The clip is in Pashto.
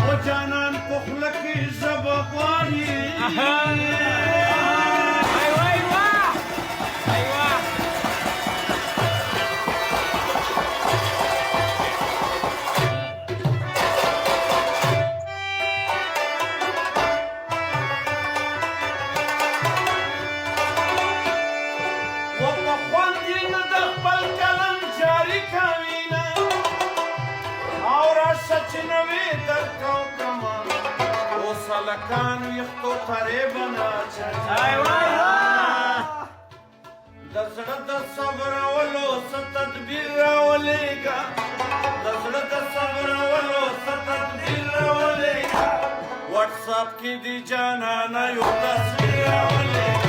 او جانان پخله کې ژبه غواړي لکان ویختو فریبنا د زړه د صبر اولو څه تدبیر راولېږه د زړه د صبر اولو څه تدبیر راولېږه وټساپ کې دې جانانه یو تصویر راولېږه